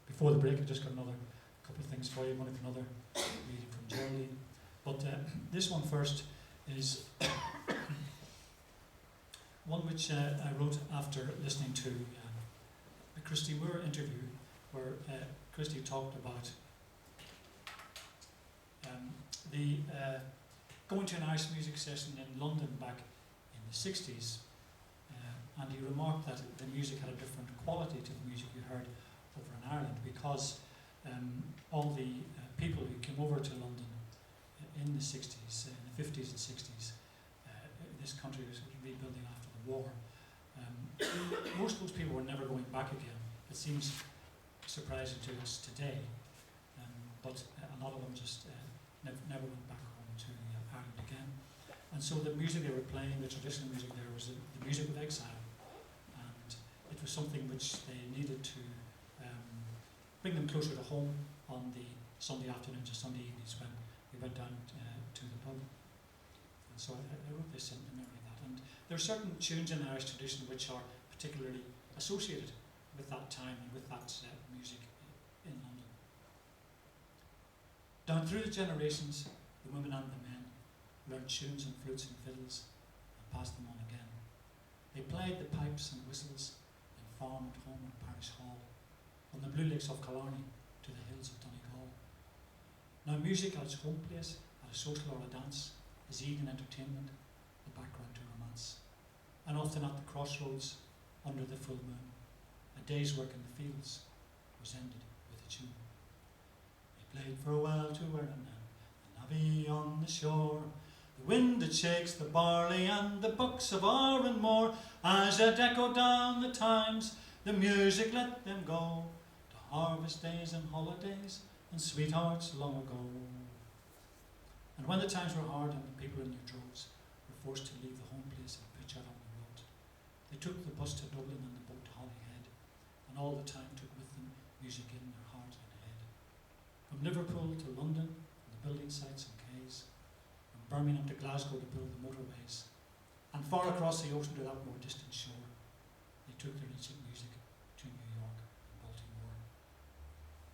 Before the break, I just got another couple of things for you. One of another reading from Geraldine. But this one first is one which I wrote after listening to a Christy Moore interview where Christy talked about going to an Irish music session in London back in the 60s. And he remarked that the music had a different quality to the music you heard over in Ireland because all the people who came over to London in the 60s, in the 50s and 60s, this country was rebuilding after the war. Most of those people were never going back again. It seems surprising to us today, but a lot of them just never went back home to Ireland again. And so the music they were playing, the traditional music there, was the music of exile. And it was something which they needed to bring them closer to home on the Sunday afternoons or Sunday evenings when we went down to the pub. And so I wrote this in memory of that. And there are certain tunes in Irish tradition which are particularly associated with that time and with that music in London. Down through the generations, the women and the men learned tunes and flutes and fiddles and passed them on again. They played the pipes and whistles in farm and home and parish hall, from the blue lakes of Killarney to the hills of Donegal. Now music at its home place, at a social or a dance, is evening entertainment, the background to romance. And often at the crossroads, under the full moon, a day's work in the fields was ended with a tune. They played farewell to Erin and Navy on the shore, the wind that shakes the barley and the bucks of Erin Moor, as it echoed down the times, the music let them go, to harvest days and holidays and sweethearts long ago. And when the times were hard and the people in their droves were forced to leave the home place and pitch out on the road, they took the bus to Dublin and the boat to Holyhead, and all the time took with them music in their heart and head. From Liverpool to London, and the building sites and quays, from Birmingham to Glasgow to build the motorways, and far across the ocean to that more distant shore, they took their ancient music to New York and Baltimore.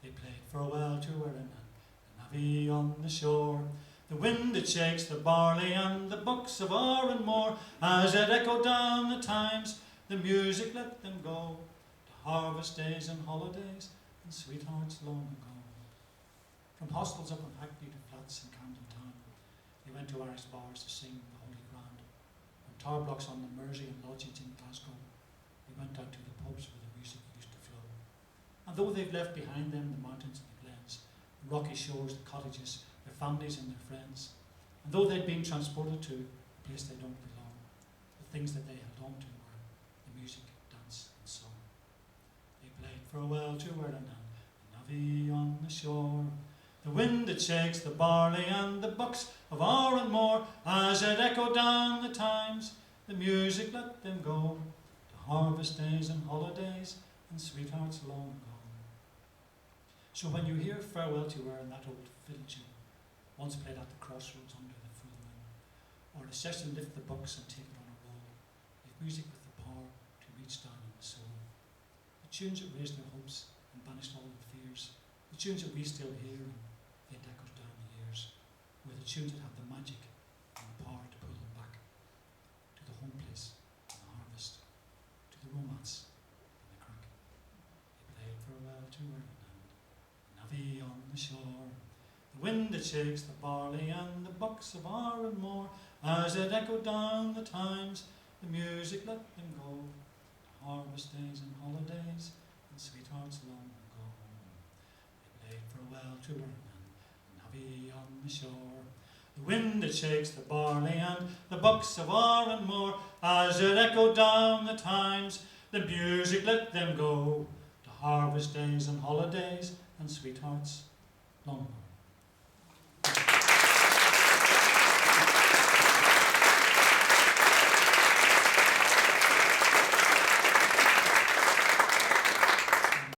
They played farewell to Erin and Navy on the shore, the wind that shakes the barley and the bucks of Erin Moor, as it echoed down the times, the music let them go, to harvest days and holidays and sweethearts long ago. From hostels up in Hackney to flats in Camden Town, they went to Irish bars to sing the Holy Grand. From tar blocks on the Mersey and lodgings in Glasgow, they went down to the pubs where the music used to flow. And though they've left behind them the mountains and the glens, the rocky shores, the cottages, their families and their friends, and though they'd been transported to a place they don't belong, the things that they held on to were the music, dance and song. They played farewell to Erin and Navy on the shore, the wind that shakes the barley and the bucks of Erin Moor, as it echoed down the times, the music let them go, to harvest days and holidays and sweethearts long ago. So when you hear Farewell to Erin, that old fiddle tune, once played at the crossroads under the full moon, or the session lift the bucks and take it on a roll, you've music with the power to reach down in the soul. The tunes that raised their hopes and banished all their fears, the tunes that we still hear and it echoes down the years, were the tunes that have the magic and the power to pull them back to the home place and the harvest, to the romance and the crack. They played farewell to Erin and Navy on the shore, the wind that shakes the barley and the bucks of Erin Moor, as it echoed down the times, the music let them go, to harvest days and holidays and sweethearts long ago. They played farewell to Erin and Navy on the shore, the wind that shakes the barley and the bucks of Erin Moor, as it echoed down the times, the music let them go, to harvest days and holidays and sweethearts long ago.